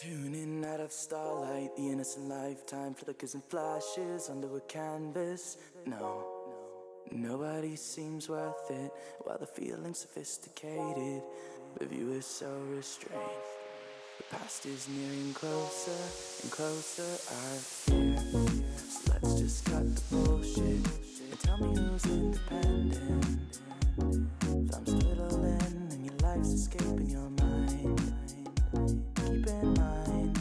Tuning out of starlight, the innocent lifetime flickers and flashes under a canvas. No, nobody seems worth it, while the feeling's sophisticated. The view is so restrained. The past is nearing closer and closer, I fear. So let's just cut the bullshit and tell me who's independent. Thumbs little in and your life's escaping your mind. Keep in mind,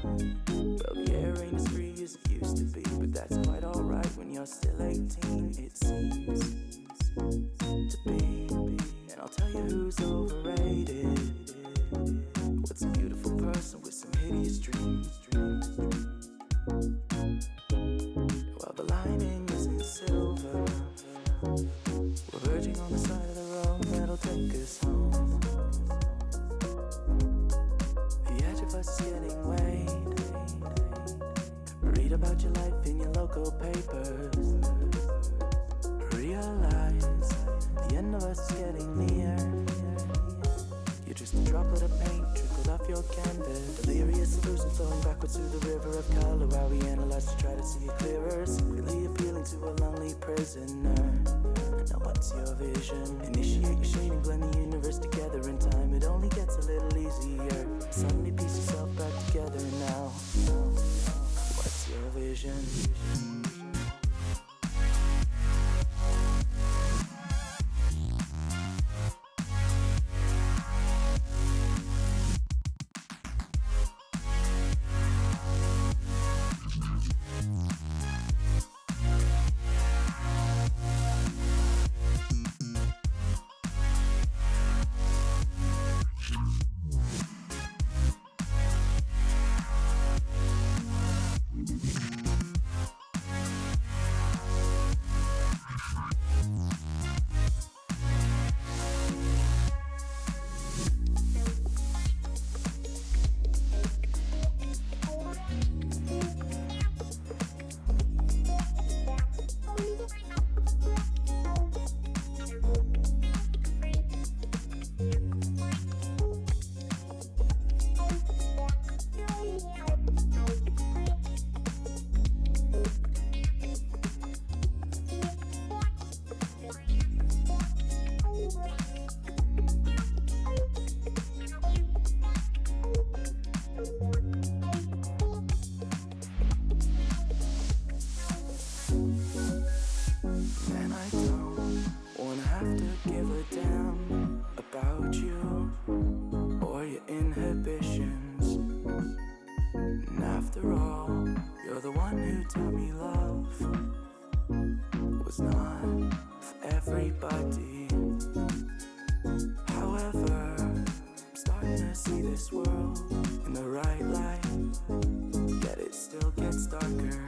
well, the air ain't as free as it used to be, but that's quite alright when you're still 18, it seems to be. And I'll tell you who's overrated. What's a beautiful person with some hideous dreams? Well, the lining isn't silver. We're verging on the side of the road that'll take us home. The edge of us is getting weighed. Read about your life in your local papers. Realize the end of us is getting near. You're just a droplet of paint trickled off your canvas. Delirious illusion flowing backwards through the river of color while we analyze to try to see it clearer. Secretly appealing to a lonely prisoner. Now what's your vision? Initiate your shade and blend the universe together in time. It only gets a little easier. Suddenly piece yourself back together now. What's your vision? Man, I don't wanna have to give a damn about you or your inhibitions. And after all, you're the one who taught me love was not for everybody. However, I'm starting to see this world in the right light, yet it still gets darker.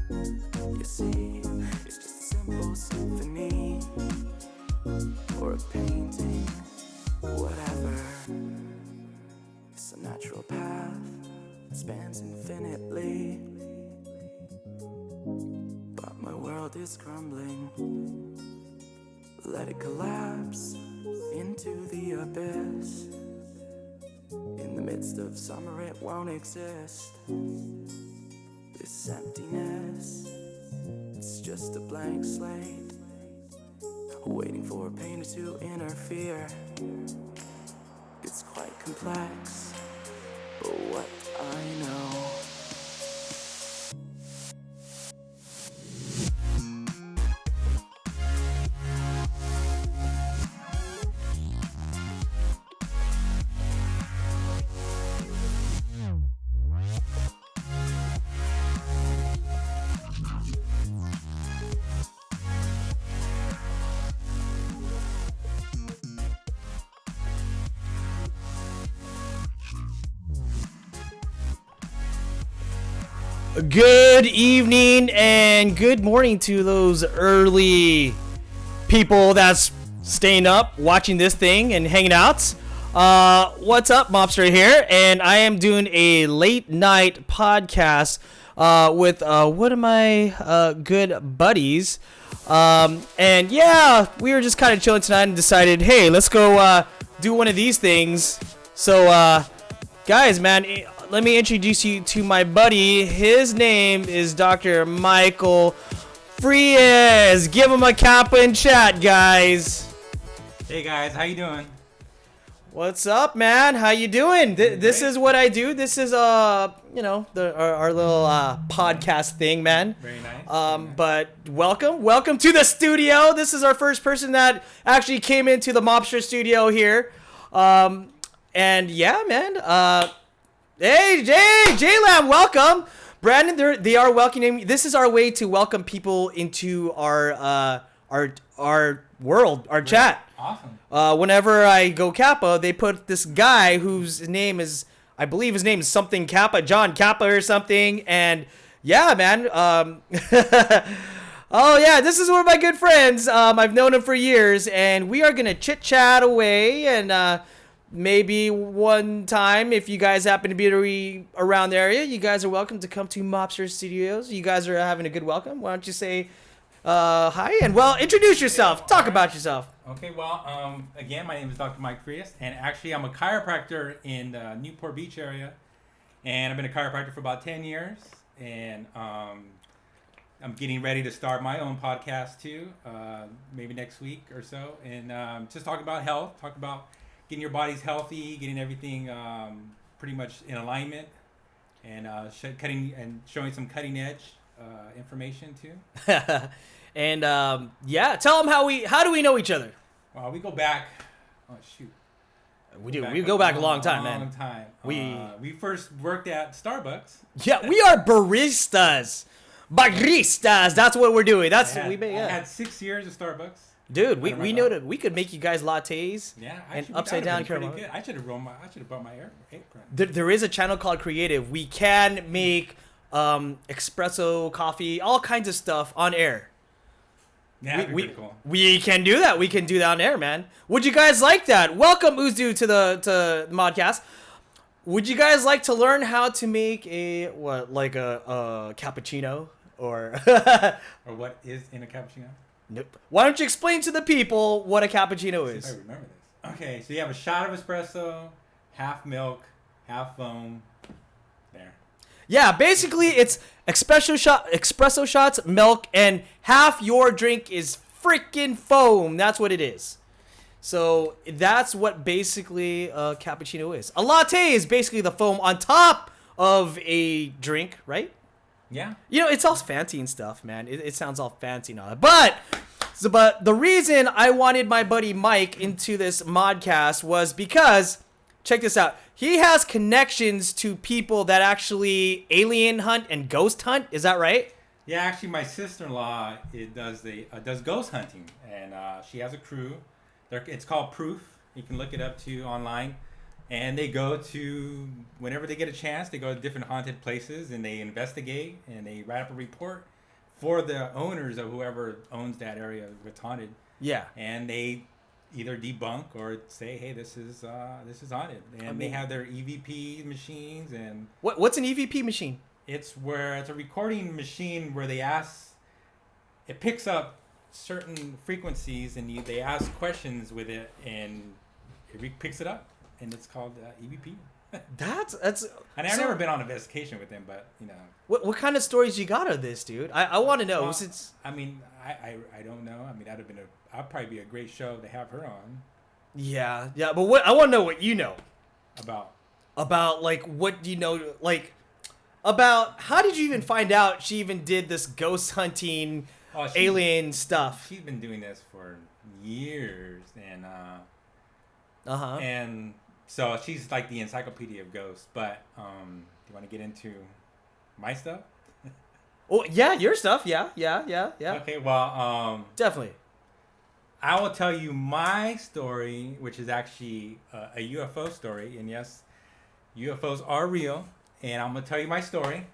You see, it's just a simple symphony or a painting, whatever. It's a natural path that spans infinitely, but my world is crumbling. Let it collapse into the abyss. In the midst of summer it won't exist. This emptiness, it's just a blank slate, waiting for a painter to interfere. It's quite complex, but what I know. Good evening and good morning to those early people that's staying up, watching this thing and hanging out. What's up, Mobster here, and I am doing a late night podcast with one of my good buddies. And yeah, we were just kind of chilling tonight and decided, hey, let's go do one of these things. So Guys, man, let me introduce you to my buddy. His name is Dr. Michael Frias. Give him a kappa in chat, guys. Hey guys, how you doing? What's up, man? How you doing? This is what I do. This is our little podcast thing, man. Very nice. But welcome to the studio. This is our first person that actually came into the Mobster studio here. And yeah, man. Hey, J-Lam, welcome. Brandon, they are welcoming me. This is our way to welcome people into our world, our chat. Awesome. Whenever I go Kappa, they put this guy whose name is, I believe his name is something Kappa, John Kappa or something. And yeah, man. Oh yeah, this is one of my good friends. I've known him for years, and we are gonna chit chat away. And maybe one time, if you guys happen to be around the area, you guys are welcome to come to Mobster Studios. You guys are having a good welcome. Why don't you say hi and introduce yourself. Talk about yourself. Okay, well, again, my name is Dr. Mike Frias, and actually I'm a chiropractor in the Newport Beach area, and I've been a chiropractor for about 10 years, and I'm getting ready to start my own podcast too, maybe next week or so, and just talk about health, talk about getting your bodies healthy, getting everything pretty much in alignment, and showing some cutting edge information too. And yeah, tell them how do we know each other? Well, we go back. Oh shoot. We do. We go back a long time, man. Long time. We first worked at Starbucks. Yeah, we are baristas. Baristas. That's what we're doing. That's what we made. I Yeah. had 6 years at Starbucks. Dude, we know that we could make you guys lattes. Yeah, and upside down caramel. good. I should have brought my apron. There is a channel called Creative. We can make espresso, coffee, all kinds of stuff on air. Yeah, that'd be pretty cool. We can do that. We can do that on air, man. Would you guys like that? Welcome, Uzu, to the Modcast. Would you guys like to learn how to make a cappuccino or or what is in a cappuccino? Nope. Why don't you explain to the people what a cappuccino is? I remember this. Okay, so you have a shot of espresso, half milk, half foam. There. Yeah, basically it's espresso shots, milk, and half your drink is freaking foam. That's what it is. So that's what basically a cappuccino is. A latte is basically the foam on top of a drink, right? Yeah. You know, it's all fancy and stuff, man. It sounds all fancy and all that. But the reason I wanted my buddy Mike into this Modcast was because, check this out. He has connections to people that actually alien hunt and ghost hunt. Is that right? Yeah, actually, my sister-in-law does ghost hunting, and she has a crew. It's called Proof. You can look it up too online. And they go to, whenever they get a chance, they go to different haunted places and they investigate and they write up a report for the owners of whoever owns that area that's haunted. Yeah. And they either debunk or say, hey, this is haunted. And they have their EVP machines and what's an EVP machine? It's a recording machine where it picks up certain frequencies and they ask questions with it and it picks it up. And it's called EVP. That's. And I've never been on an investigation with them, but you know. What kind of stories you got of this, dude? I want to know. Well, Since I mean, I don't know. I mean, that'd probably be a great show to have her on. Yeah. But I want to know what you know about like what do you know about how did you even find out she even did this ghost hunting alien stuff? She's been doing this for years, and and. So she's like the encyclopedia of ghosts, but do you want to get into my stuff? Oh yeah, your stuff, yeah. Okay, well, definitely. I will tell you my story, which is actually a UFO story, and yes, UFOs are real, and I'm gonna tell you my story.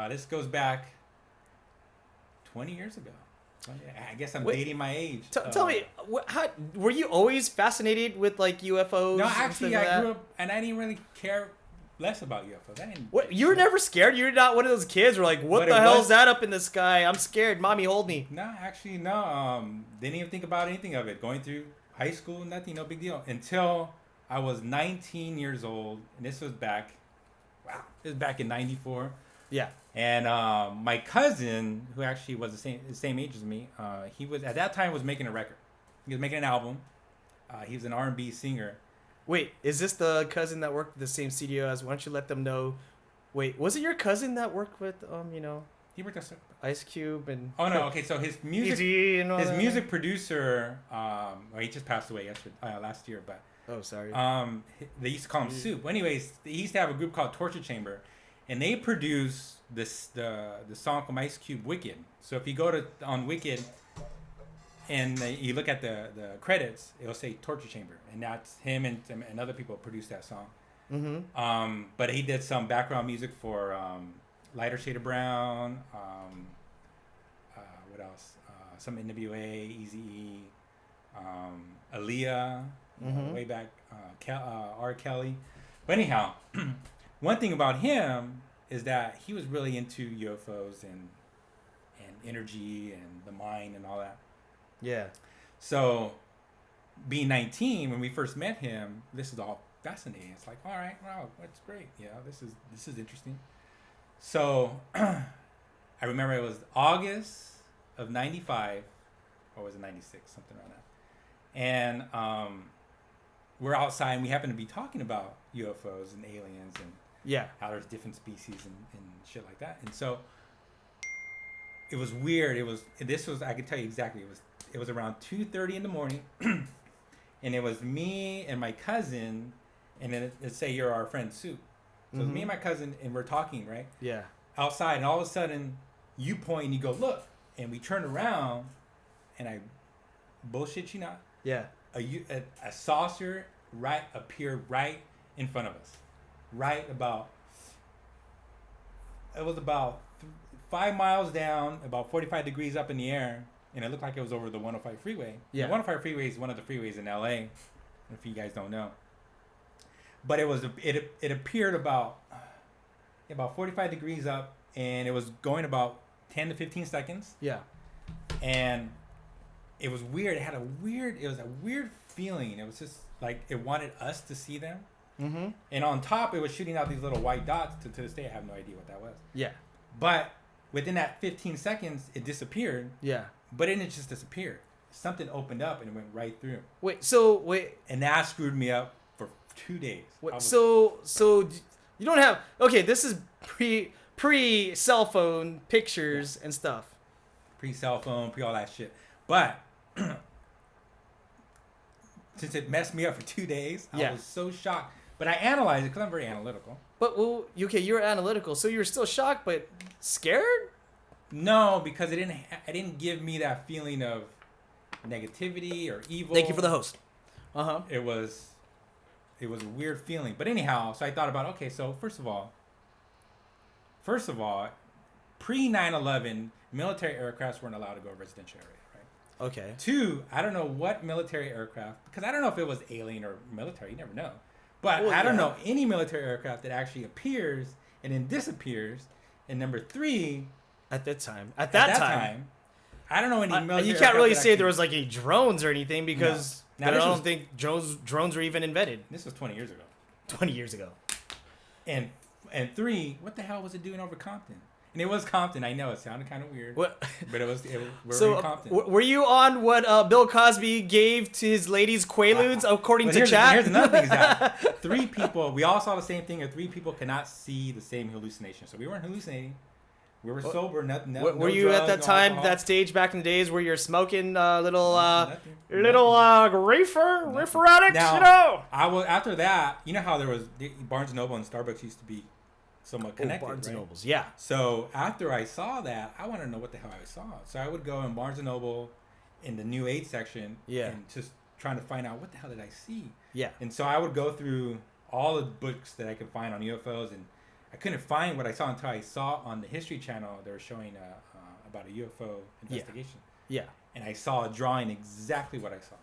This goes back 20 years ago. I guess I'm dating my age. Tell me, how were you always fascinated with like UFOs? No, actually, I grew up and I didn't really care less about UFOs. What? You were never scared? You're not one of those kids who are like, what the hell is that up in the sky? I'm scared. Mommy, hold me. No, actually, no. Didn't even think about anything of it. Going through high school, nothing, no big deal. Until I was 19 years old, and this was back wow, it was back in '94. Yeah. And my cousin, who actually was the same age as me, he was at that time was making a record. He was making an album. He was an R&B singer. Wait, is this the cousin that worked at the same studio as? Why don't you let them know? Wait, was it your cousin that worked with He worked at Ice Cube and? Oh no, okay. So his music, Easy and all his that? music producer, well, he just passed away last year, but Oh, sorry. they used to call him Soup. Well, anyways, he used to have a group called Torture Chamber, and they produce the song from Ice Cube, Wicked. So if you go on Wicked, and you look at the credits, it'll say Torture Chamber, and that's him and other people produced that song. Mm-hmm. But he did some background music for Lighter Shade of Brown. What else? Some NWA, Eazy-E, Aaliyah, way back, R. Kelly. But anyhow, one thing about him is that he was really into UFOs and energy and the mind and all that. Yeah. So, being 19, when we first met him, this is all fascinating. It's like, all right, wow, that's great. Yeah, this is interesting. So, I remember it was August of '95, or was it '96, something around that. And we're outside, and we happen to be talking about UFOs and aliens and how there's different species and shit like that. And so, it was weird. I could tell you exactly. It was around 2:30 in the morning, and it was me and my cousin, and then let's say you're our friend Soup. So it's me and my cousin, and we're talking, right? Yeah. Outside, and all of a sudden, you point and you go, look, and we turn around, and I bullshit you not. Yeah. A saucer appeared right in front of us, it was about 5 miles down, about 45 degrees up in the air, and it looked like it was over the 105 freeway. Yeah. The 105 freeway is one of the freeways in LA, if you guys don't know. But it appeared about 45 degrees up, and it was going about 10 to 15 seconds. Yeah. And it was weird. It was a weird feeling. It was just like it wanted us to see them. Mm-hmm. And on top, it was shooting out these little white dots. To this day, I have no idea what that was. Yeah. But within that 15 seconds, it disappeared. Yeah. But then it just disappeared. Something opened up and it went right through. Wait. And that screwed me up for 2 days. So you don't have... Okay, this is pre cell phone pictures and stuff. Pre-cell phone, pre all that shit. But since it messed me up for 2 days, I was so shocked. But I analyzed it because I'm very analytical. But, you were analytical, so you were still shocked, but scared? No, because it didn't give me that feeling of negativity or evil. Thank you for the host. Uh-huh. It was a weird feeling. But anyhow, so I thought about, okay, so first of all, pre 9/11, military aircrafts weren't allowed to go residential area, right? Okay. 2, I don't know what military aircraft, because I don't know if it was alien or military, you never know. But I don't know any military aircraft that actually appears and then disappears. And number 3, at that time, I don't know any military. You can't really say there was like any drones or anything because I don't think drones were even invented. This was 20 years ago. 20 years ago. And 3, what the hell was it doing over Compton? And it was Compton. I know it sounded kind of weird, but we're in Compton. Were you on what Bill Cosby gave to his ladies Quaaludes, according to chat? Here's another thing: is that 3 people, we all saw the same thing, and 3 people cannot see the same hallucination. So we weren't hallucinating. We were sober. Were you drugs, at that time, that stage back in the days where you're smoking little reefer addicts? Now, I was after that. You know how there was Barnes & Noble and Starbucks used to be somewhat connected, Barnes right? & Nobles, yeah. So after I saw that, I wanted to know what the hell I saw. So I would go in Barnes & Noble in the New Age section and just trying to find out what the hell did I see. Yeah. And so I would go through all the books that I could find on UFOs, and I couldn't find what I saw until I saw on the History Channel they were showing about a UFO investigation. Yeah. And I saw a drawing exactly what I saw.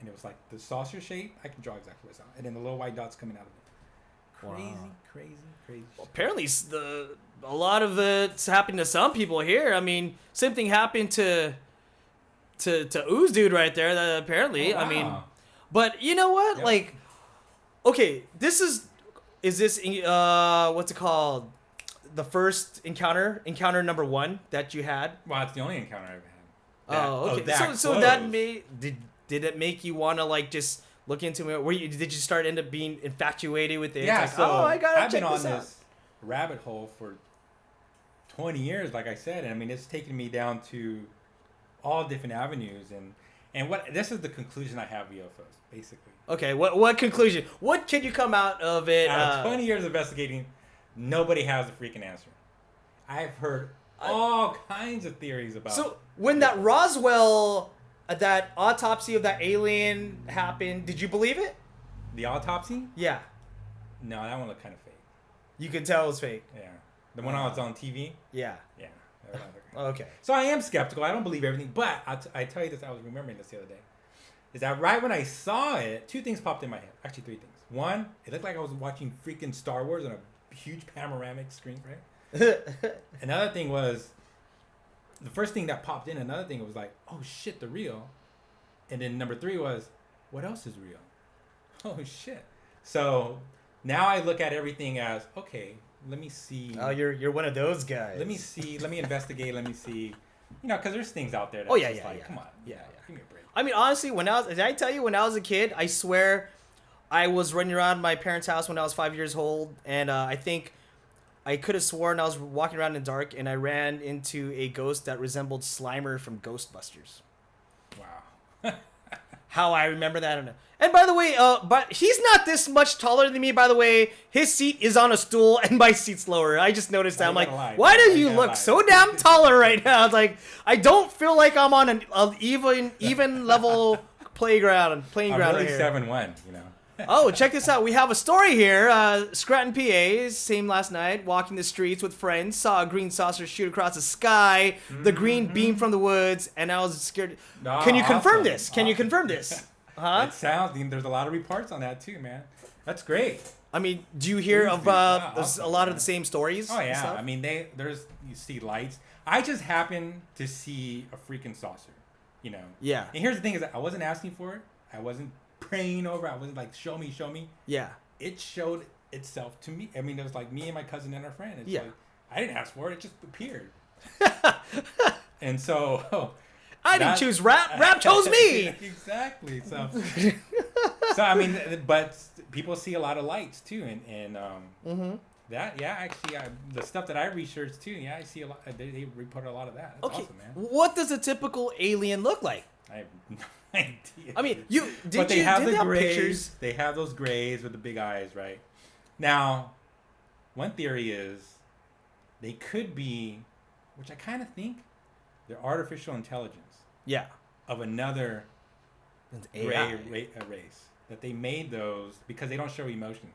And it was like the saucer shape, I can draw exactly what I saw. And then the little white dots coming out of it. Crazy. Well, apparently, a lot of it's happened to some people here. I mean, same thing happened to Ooze dude right there. That apparently, oh, wow. I mean, but you know what? Yep. Like, okay, this is is this what's it called? The first encounter number 1 that you had? Well, it's the only encounter I've had. Oh, okay. So that did it make you want to like just look into it? Did you end up being infatuated with it? Yeah, like, so I gotta I've check been on this out. this rabbit hole for 20 years, like I said, and I mean it's taken me down to all different avenues, and what this is the conclusion I have of UFOs, basically. Okay, what conclusion? What can you come out of it? Out of 20 years of investigating, nobody has a freaking answer. I've heard all kinds of theories about. So when that Roswell, that autopsy of that alien happened, did you believe it? The autopsy? Yeah. No, that one looked kind of fake. You could tell it was fake. Yeah, the one that was on TV. Yeah. Yeah. that one looked- Okay. So I am skeptical. I don't believe everything, but I tell you this. I was remembering this the other day. Is that right when I saw it, 2 things popped in my head. Actually, 3 things. One, it looked like I was watching freaking Star Wars on a huge panoramic screen, right? Another thing was, the first thing that popped in, another thing was like, oh shit, they're real. And then number 3 was, what else is real? Oh shit. So now I look at everything as, okay, let me see. Oh, you're one of those guys. Let me see. Let me investigate. Let me see. You know, because there's things out there. That's Oh, yeah, just yeah, like, yeah. come on. Yeah, Yeah. yeah. Give me a break. I mean, honestly, did I tell you when I was a kid, I swear I was running around my parents' house when I was 5 years old, and I think I could have sworn I was walking around in the dark, and I ran into a ghost that resembled Slimer from Ghostbusters. Wow. How I remember that. I don't know. And by the way, but he's not this much taller than me, by the way. His seat is on a stool, and my seat's lower. I just noticed that. I'm like, why do you look so damn taller right now? It's like, I don't feel like I'm on an even level playing ground I'm really here. 7'1", you know. Oh, check this out. We have a story here. Scranton, PA, same last night, walking the streets with friends, saw a green saucer shoot across the sky, the green beam from the woods, and I was scared. Oh, Can you confirm awesome. this? Can you confirm this? Huh? It sounds. There's a lot of reports on that too, man. That's great. I mean, do you hear Crazy. about Yeah, awesome, a lot of man. the same stories? Oh and yeah. stuff? I mean, you see lights. I just happened to see a freaking saucer, you know. Yeah. And here's the thing: is that I wasn't asking for it. I wasn't praying over it. I wasn't like, show me, show me. Yeah. It showed itself to me. I mean, it was like me and my cousin and our friend. It's Yeah. like, I didn't ask for it. It just appeared. And so I didn't choose rap. Rap chose me. Exactly. So I mean, but people see a lot of lights too, and that actually the stuff that I researched too. Yeah, I see a lot. They report a lot of that. That's Okay. awesome, man. What does a typical alien look like? I have no idea. I mean, But they have the have grays. pictures? They have those grays with the big eyes, right? Now, one theory is they could be, which I kind of think, they're artificial intelligence Yeah. of another It's gray AI. race. That they made those because they don't show emotions.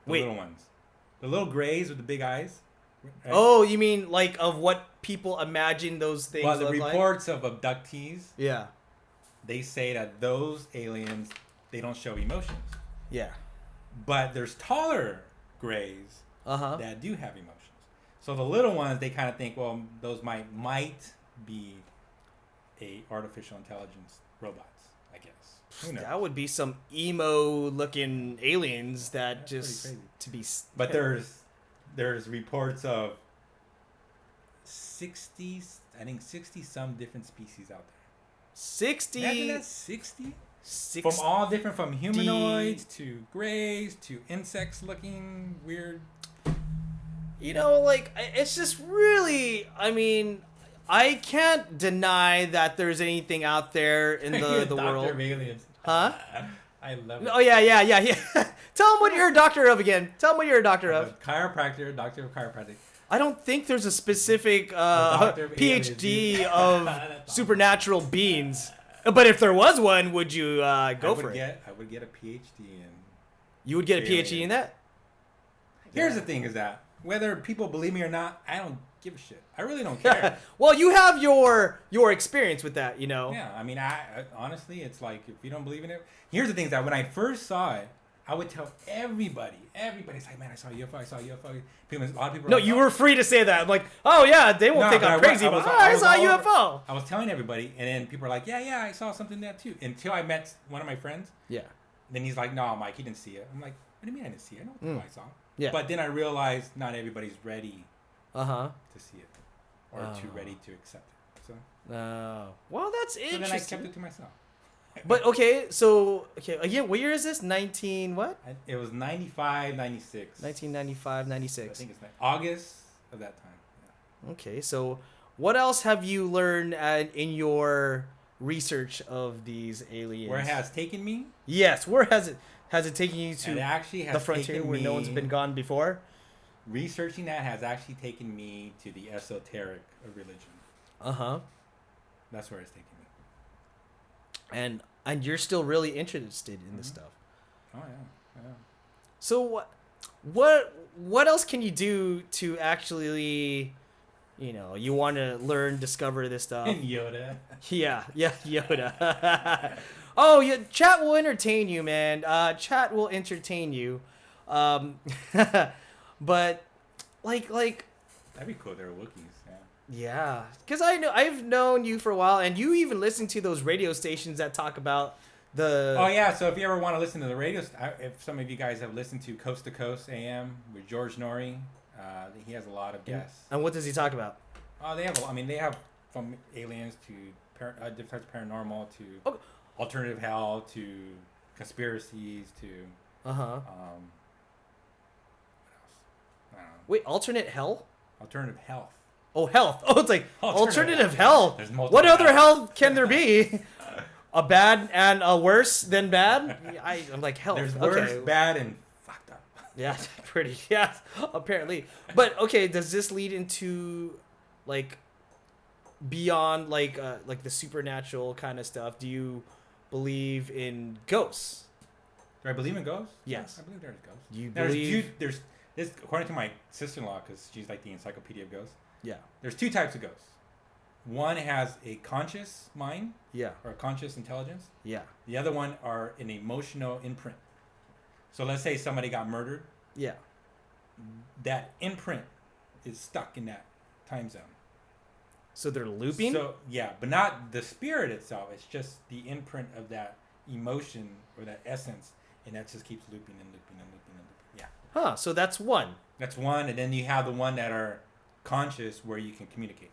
The Wait. little ones. The little grays with the big eyes. right? Oh, you mean like of what people imagine those things Well, the look like? reports of abductees, Yeah. they say that those aliens, they don't show emotions. Yeah. But there's taller grays Uh-huh. that do have emotions. So the little ones, they kind of think, well, those might be a artificial intelligence robots, I guess. Who knows? That would be some emo-looking aliens that That's just pretty crazy. to be. But there's reports of 60 some different species out there. 60. Imagine that, 60? 60. From all different, from humanoids to grays to insects looking weird. You know, like, it's just really, I mean, I can't deny that there's anything out there in the Doctor world. of aliens. Huh? I love it. Oh, yeah. Tell them what you're a doctor of again. Tell them what you're a doctor I'm of. a chiropractor, doctor of chiropractic. I don't think there's a specific doctor of PhD aliens. of That's supernatural beings. But if there was one, would you go for it? I would get a PhD in. You would get a PhD in alien. that? Here's the thing: is that whether people believe me or not, I don't give a shit. I really don't care. Well, you have your experience with that, you know. Yeah, I mean, I honestly, it's like if you don't believe in it. Here's the thing: is that when I first saw it, I would tell everybody. Everybody's like, "Man, I saw a UFO. I saw a UFO." People, a lot of people. No, like, you "Oh." were free to say that. I'm like, oh yeah, they won't No, think but I'm I crazy, was- but I I was saw a all over- UFO. I was telling everybody, and then people are like, yeah, I saw something there too. Until I met one of my friends. Yeah. Then he's like, no, Mike, he didn't see it. I'm like, do you mean I didn't see it? I know what the hell I saw. Yeah. But then I realized not everybody's ready Uh-huh. to see it or too ready to accept it. So, Well, that's so interesting. then I kept it to myself. But okay, so again, what year is this? 19 what? It was 95, 96. 1995, 96. I think it's August of that time. Yeah. Okay, so what else have you learned in your research of these aliens? Where it has taken me? Yes, where has it taken you to It actually has the frontier taken where no one's me- been gone before? Researching that has actually taken me to the esoteric of religion. Uh-huh. That's where it's taken me. And you're still really interested in this stuff. Oh yeah. So what else can you do to actually, you want to learn, discover this stuff? And Yoda. Yeah, Yoda. Oh, yeah, chat will entertain you, man. Chat will entertain you. But like That'd be cool. There were Wookiees. Yeah. yeah, because I've known you for a while, and you even listen to those radio stations that talk about the. Oh yeah. So if you ever want to listen to the radio, if some of you guys have listened to Coast to Coast AM with George Norrie, he has a lot of guests. And what does he talk about? Oh, they have from aliens to different types of paranormal to Okay. alternative hell to conspiracies to Uh-huh. what else? I don't know. Wait, alternate hell? Alternative health. Oh, health. Oh, it's like Alternative alternative hell. There's multiple What other hells. hell can there be? A bad and a worse than bad? I'm like, health. There's worse, Okay. bad, and fucked up. Yeah, pretty. Yeah, apparently. But okay, does this lead into like beyond like the supernatural kind of stuff? Do you believe in ghosts? Do I believe in ghosts? Yes. I believe there's ghosts. You There's believe? there's this according to my sister-in-law, because she's like the encyclopedia of ghosts. Yeah. There's two types of ghosts. One has a conscious mind Yeah. or a conscious intelligence. Yeah. The other one are an emotional imprint. So let's say somebody got murdered. Yeah. That imprint is stuck in that time zone. So they're looping? So yeah, but not the spirit itself. It's just the imprint of that emotion or that essence, and that just keeps looping and looping and looping and looping. Yeah, Huh, so that's one. that's one, and then you have the one that are conscious where you can communicate.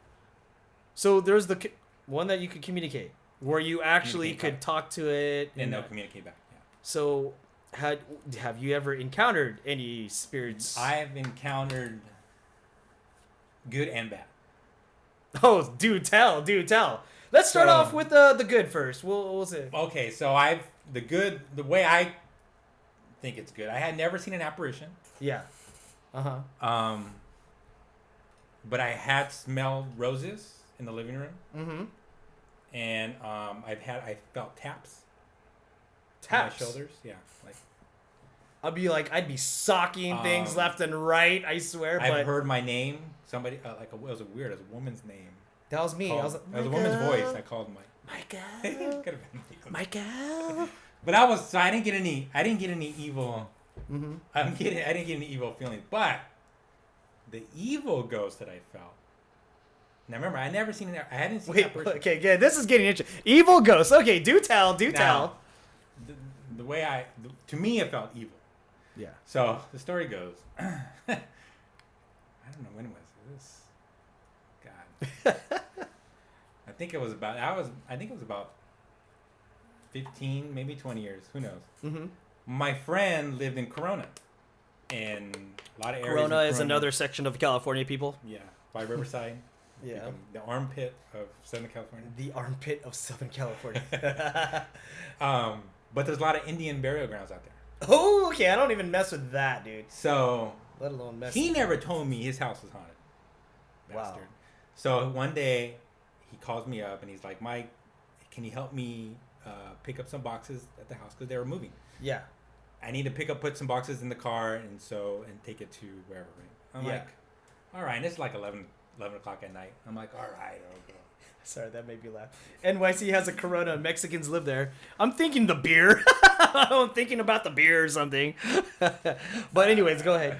So there's the one that you could communicate, where you actually Communicate could back. talk to it. And they'll communicate back. Yeah. So, have you ever encountered any spirits? I have encountered good and bad. Oh, do tell. Let's start So- off with the good first. We'll say. Okay, so the way I think it's good. I had never seen an apparition. Yeah. Uh-huh. But I had smelled roses in the living room, Mm-hmm. and I felt taps. Taps. On my shoulders. Yeah, like I'd be socking things left and right, I swear, but I've heard my name. Somebody it was it was a woman's name. that was me. I was It like, was a woman's voice. I called Michael. Could have been Michael. Michael. But I didn't get any evil. Mm-hmm. I didn't get any evil feelings. But the evil ghost that I felt. Now remember, I hadn't seen Wait, that person. okay, yeah, this is getting interesting. Evil ghost. Okay, do tell. Now, the way to me it felt evil. Yeah. So the story goes. I don't know when was this. God. I think it was about 15, maybe 20 years. Who knows? Mm-hmm. My friend lived in Corona, and a lot of areas. Corona in is another section of California, people. Yeah, by Riverside. Yeah. The armpit of Southern California. The armpit of Southern California. But there's a lot of Indian burial grounds out there. Oh, okay. I don't even mess with that, dude. So Let alone mess. he never told me his house was haunted. Wow. Bastard. So one day he calls me up and he's like, Mike, can you help me pick up some boxes at the house because they were moving. Yeah. I need to put some boxes in the car and take it to wherever. Right? I'm Yeah. like, all right. And it's like 11 o'clock at night. I'm like, all right, I'll go. Sorry, that made me laugh. NYC has a Corona. Mexicans live there. I'm thinking the beer. I'm thinking about the beer or something. But anyways, go ahead.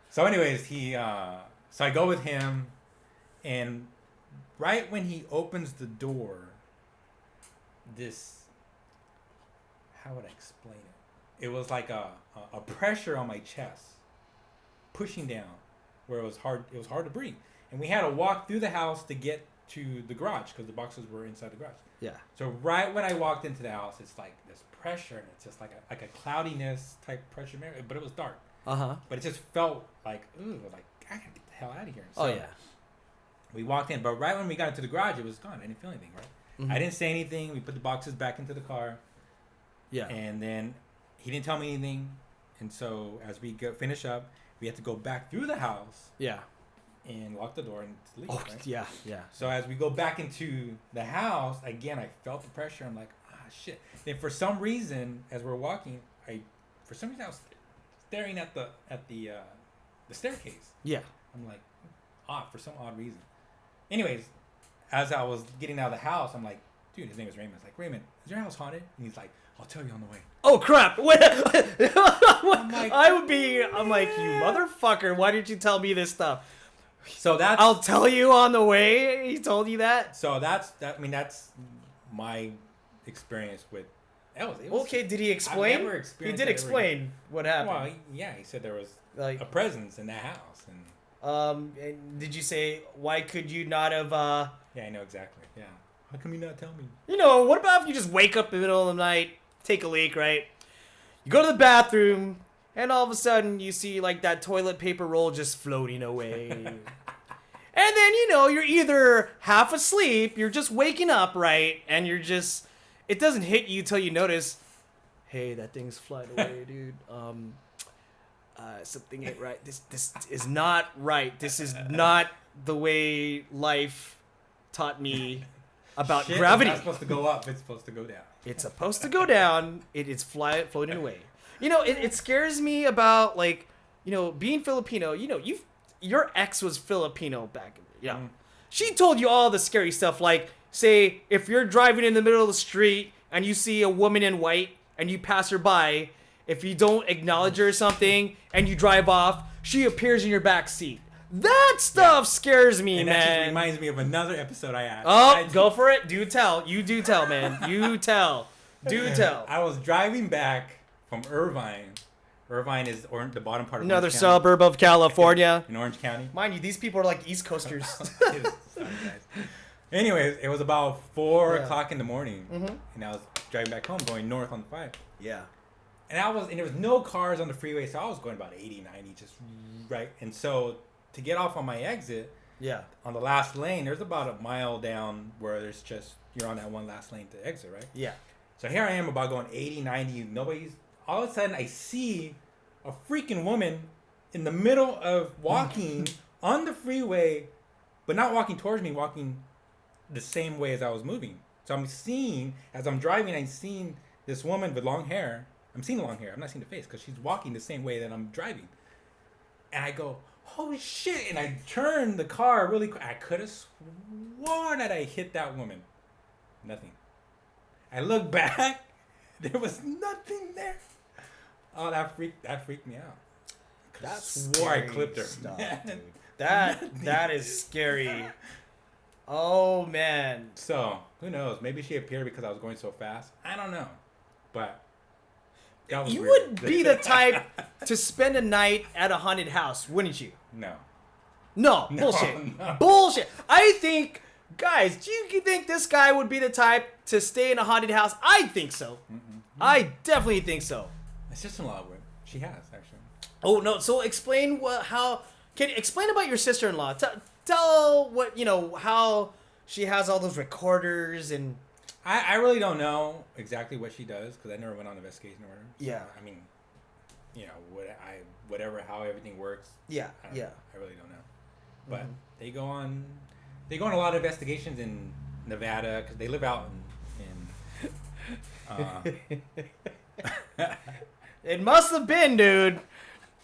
So anyways, so I go with him, and right when he opens the door, how would I explain it? it was like a pressure on my chest, pushing down, where it was hard to breathe. And we had to walk through the house to get to the garage because the boxes were inside the garage. Yeah. So right when I walked into the house, it's like this pressure, and it's just like a cloudiness type pressure, but it was dark. But it just felt like, ooh, like I gotta get the hell out of here. So we walked in, but right when we got into the garage, it was gone. I didn't feel anything, right? I didn't say anything. We put the boxes back into the car. Yeah. And then he didn't tell me anything. And so as we finish up, we had to go back through the house. Yeah. And lock the door and leave. Oh, right? yeah. So as we go back into the house, again, I felt the pressure. I'm like, shit. Then for some reason, as we're walking, I was staring at the staircase. Yeah. I'm like, for some odd reason. Anyways, as I was getting out of the house, I'm like, dude, his name is Raymond. I was like, Raymond, is your house haunted? And he's like, I'll tell you on the way. Oh crap! Wait. like, I'm like, you motherfucker! Why didn't you tell me this stuff? So that's. I'll tell you on the way. He told you that. So that's my experience with. It was okay. Did he explain? I've never experienced. He did explain what happened. Well, he said there was like a presence in that house, and did you say why could you not have? Yeah, I know exactly. Yeah. How come you not tell me? You know, what about if you just wake up in the middle of the night, take a leak, right? You go to the bathroom, and all of a sudden you see like that toilet paper roll just floating away. And then, you're either half asleep, you're just waking up, right? And it doesn't hit you till you notice, hey, that thing's flying away, dude. Something ain't right. This is not right. This is not the way life taught me about gravity. It's not supposed to go up. It's supposed to go down. It's supposed to go down. It is floating away. It scares me about being Filipino. Your ex was Filipino back. She told you all the scary stuff. Like, say, if you're driving in the middle of the street and you see a woman in white and you pass her by, if you don't acknowledge her or something and you drive off, she appears in your back seat. That stuff scares me, and man. That just reminds me of another episode I had. Oh, go for it. Do tell. You do tell, man. You tell. Do tell. I was driving back from Irvine. Irvine is the bottom part of another Orange suburb of California. In Orange County. Mind you, these people are like East Coasters. Sorry, guys. Anyways, it was about 4 o'clock in the morning, and I was driving back home going north on the 5. Yeah. And there was no cars on the freeway, so I was going about 80, 90, just right. And so to get off on my exit, on the last lane, there's about a mile down where you're on that one last lane to exit, right? Yeah. So here I am about going 80, 90, all of a sudden I see a freaking woman in the middle of walking on the freeway, but not walking towards me, walking the same way as I was moving. So as I'm driving, I'm seeing this woman with long hair. I'm seeing the long hair. I'm not seeing the face because she's walking the same way that I'm driving. And I go, holy shit. And I turned the car really quick. I could have sworn that I hit that woman. Nothing. I look back. There was nothing there. Oh, that freaked me out. I swore I clipped her. Stuff, dude. That is scary. Oh, man. So, who knows? Maybe she appeared because I was going so fast. I don't know. But you would be the type to spend a night at a haunted house, wouldn't you? No, bullshit. No. Bullshit. I think, guys, do you think this guy would be the type to stay in a haunted house? I think so. I definitely think so. My sister-in-law would. She has, actually. Oh, no. So explain can you explain about your sister-in-law? Tell what, how she has all those recorders and... I really don't know exactly what she does because I never went on an investigation or whatever. Yeah. So, I mean, how everything works. Yeah. I really don't know. But they go on a lot of investigations in Nevada because they live out in It must have been, dude.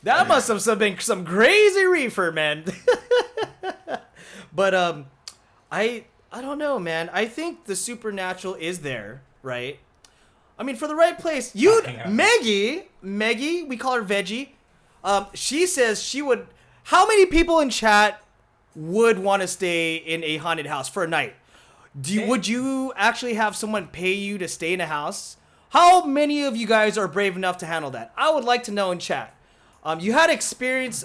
That must have been some crazy reefer, man. But I don't know, man. I think the supernatural is there, right? I mean, for the right place. Maggie, we call her Veggie. She says she would. How many people in chat would want to stay in a haunted house for a night? Would you actually have someone pay you to stay in a house How many of you guys are brave enough to handle that? I would like to know in chat. You had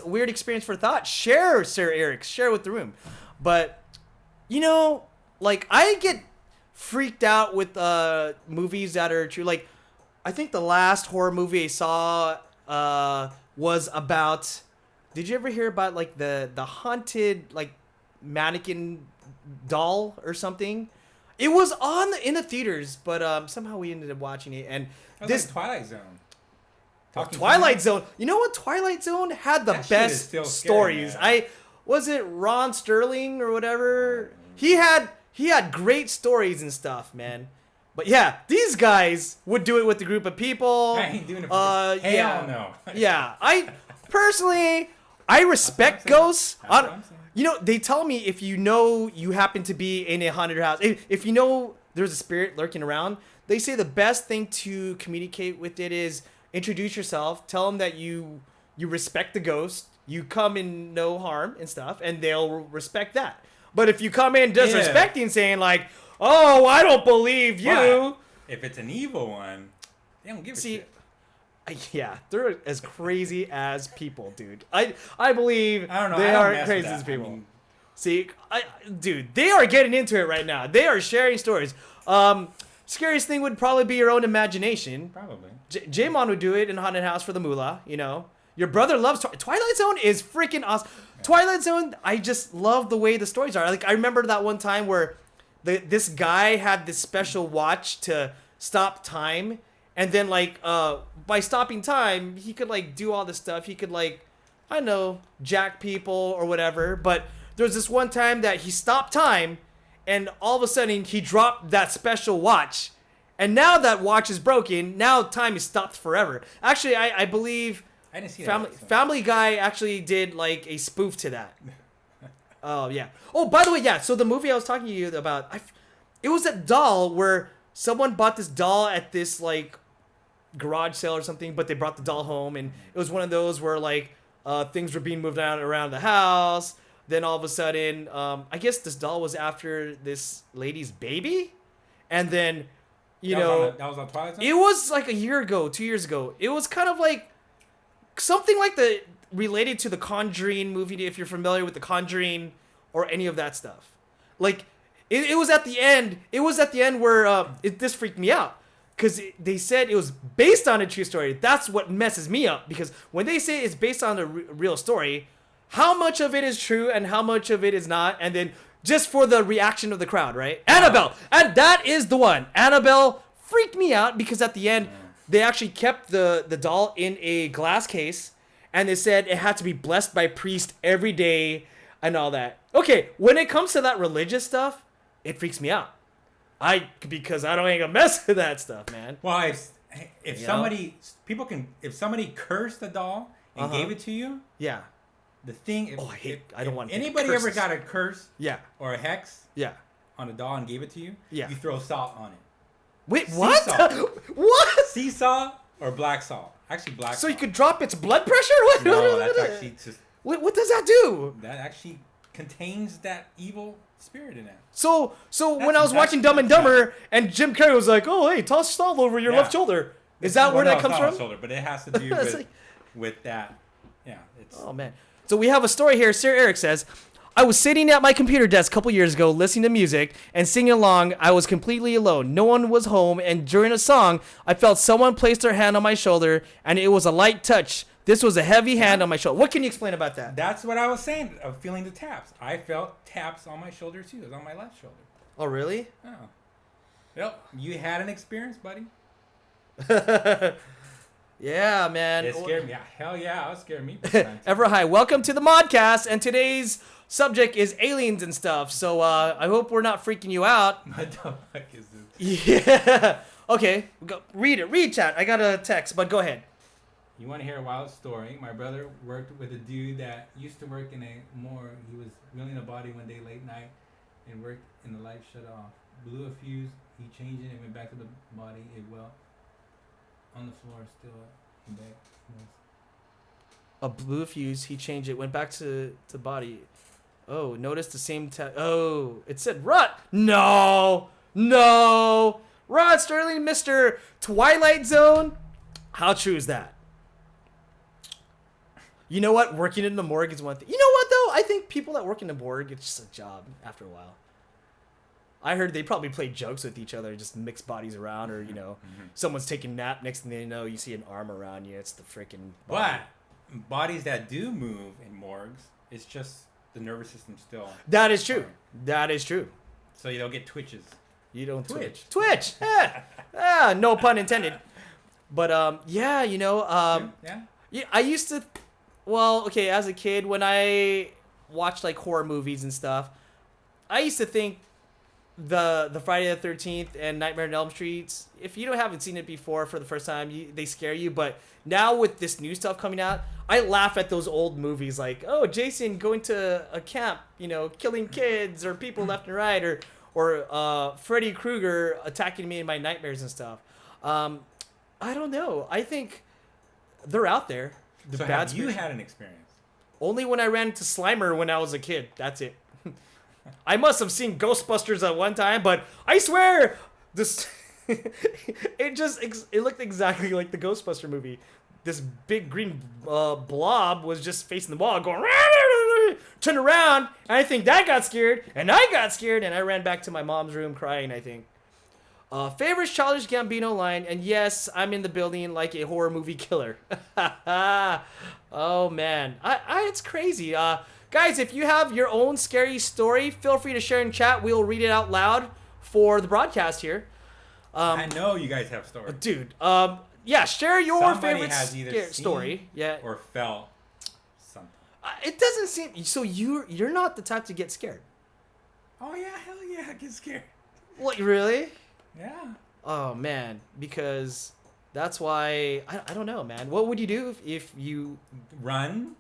weird experience for thought. Share, Sir Eric. Share with the room. But, like, I get freaked out with movies that are true. Like, I think the last horror movie I saw was about... Did you ever hear about, like, the haunted, like, mannequin doll or something? It was in the theaters, but somehow we ended up watching it. And this like Twilight Zone. Twilight Zone. You know what? Twilight Zone had the best stories. Was it Ron Sterling or whatever? He had great stories and stuff, man. But yeah, these guys would do it with a group of people. I ain't doing it for hell no. Yeah, I personally respect ghosts. They tell me if you happen to be in a haunted house, if there's a spirit lurking around, they say the best thing to communicate with it is introduce yourself, tell them that you respect the ghost, you come in no harm and stuff, and they'll respect that. But if you come in disrespecting, saying like, "Oh, I don't believe you," but if it's an evil one, they don't give a shit. Yeah, they're as crazy as people, dude. I believe I don't know, they are crazy as people. Dude, they are getting into it right now. They are sharing stories. Scariest thing would probably be your own imagination. Probably. J-Mon would do it in Haunted House for the moolah, Your brother loves Twilight Zone is freaking awesome. Yeah. Twilight Zone, I just love the way the stories are. Like, I remember that one time where this guy had this special watch to stop time. And then, like, by stopping time, he could, like, do all this stuff. He could, like, I don't know, jack people or whatever. But there was this one time that he stopped time, and all of a sudden, he dropped that special watch. And now that watch is broken. Now time is stopped forever. Actually, I believe I didn't see Family Guy actually did, like, a spoof to that. Oh, yeah. Oh, by the way, yeah. So the movie I was talking to you about, it was that doll where someone bought this doll at this, like, garage sale or something, but they brought the doll home, and it was one of those where, like, things were being moved around the house. Then all of a sudden, I guess this doll was after this lady's baby, and then, that was on Twilight Zone? It was like a year ago, 2 years ago. It was kind of like something like related to the Conjuring movie, if you're familiar with the Conjuring or any of that stuff. Like, it was at the end. It was at the end where this freaked me out. Because they said it was based on a true story. That's what messes me up. Because when they say it's based on a real story, how much of it is true and how much of it is not? And then just for the reaction of the crowd, right? Annabelle. And that is the one. Annabelle freaked me out because at the end, they actually kept the doll in a glass case. And they said it had to be blessed by priest every day and all that. Okay, when it comes to that religious stuff, it freaks me out. Because I don't ain't gonna mess with that stuff, man. Well, if somebody cursed the doll and gave it to you, yeah. The thing, I don't want anybody ever got a curse, or a hex, on a doll and gave it to you, you throw salt on it. Wait, what? What? Sea salt or black salt? Actually, black. So you could drop its blood pressure? What? No, that's actually just. What does that do? That actually contains that evil spirit in it. So when I was watching Dumb and Dumber and Jim Carrey was like, "Oh, hey, toss salt over your left shoulder," is that where that comes from? Shoulder, but it has to do with that. Yeah. Oh man. So we have a story here. Sir Eric says, I was sitting at my computer desk a couple years ago listening to music and singing along. I was completely alone. No one was home, and during a song, I felt someone place their hand on my shoulder, and it was a light touch. This was a heavy hand on my shoulder. What can you explain about that? That's what I was saying, of feeling the taps. I felt taps on my shoulder, too. It was on my left shoulder. Oh, really? Oh. Yep. You had an experience, buddy. Yeah, man. It scared me. Hell yeah, it scared me. Ever High, welcome to the Modcast, and today's subject is aliens and stuff. So I hope we're not freaking you out. What the fuck is this? Yeah. Okay, read it. Read chat. I got a text, but go ahead. You want to hear a wild story? My brother worked with a dude that used to work in a morgue. He was wheeling a body one day late night and worked and the light shut off. Blew a fuse. He changed it and went back to the body. It well. On the floor, still in bed. A blue fuse. He changed it. Went back to body. Oh, notice the same. Oh, it said rut. No. Rod Sterling, Mr. Twilight Zone. How true is that? You know what? Working in the morgue is one thing. You know what, though? I think people that work in the morgue, it's just a job after a while. I heard they probably play jokes with each other, just mix bodies around, or, someone's taking a nap. Next thing they know, you see an arm around you. It's the freaking body. But bodies that do move in morgues, it's just the nervous system still. That is true. That is true. So you don't get twitches. You don't Twitch. No pun intended. But, yeah. Yeah. I used to... Well, okay, as a kid, when I watched, like, horror movies and stuff, I used to think the Friday the 13th and Nightmare on Elm Street, if you haven't seen it before for the first time, they scare you. But now with this new stuff coming out, I laugh at those old movies like, oh, Jason going to a camp, killing kids or people left and right, or Freddy Krueger attacking me in my nightmares and stuff. I don't know. I think they're out there. So have you had an experience? Only when I ran into Slimer when I was a kid. That's it. I must have seen Ghostbusters at one time, but I swear this it looked exactly like the Ghostbuster movie. This big green blob was just facing the wall going turn around, and I think that got scared, and I got scared, and I ran back to my mom's room crying, I think. Favorite Childish Gambino line, and yes, I'm in the building like a horror movie killer. Oh man, it's crazy. Guys, if you have your own scary story, feel free to share in chat. We'll read it out loud for the broadcast here. I know you guys have stories. Dude, yeah, share your Somebody favorite has either story. Yeah, or felt something. It doesn't seem so. You're not the type to get scared. Oh yeah, hell yeah, I get scared. What, really? Yeah. Oh man, because that's why I don't know, man. What would you do if you run?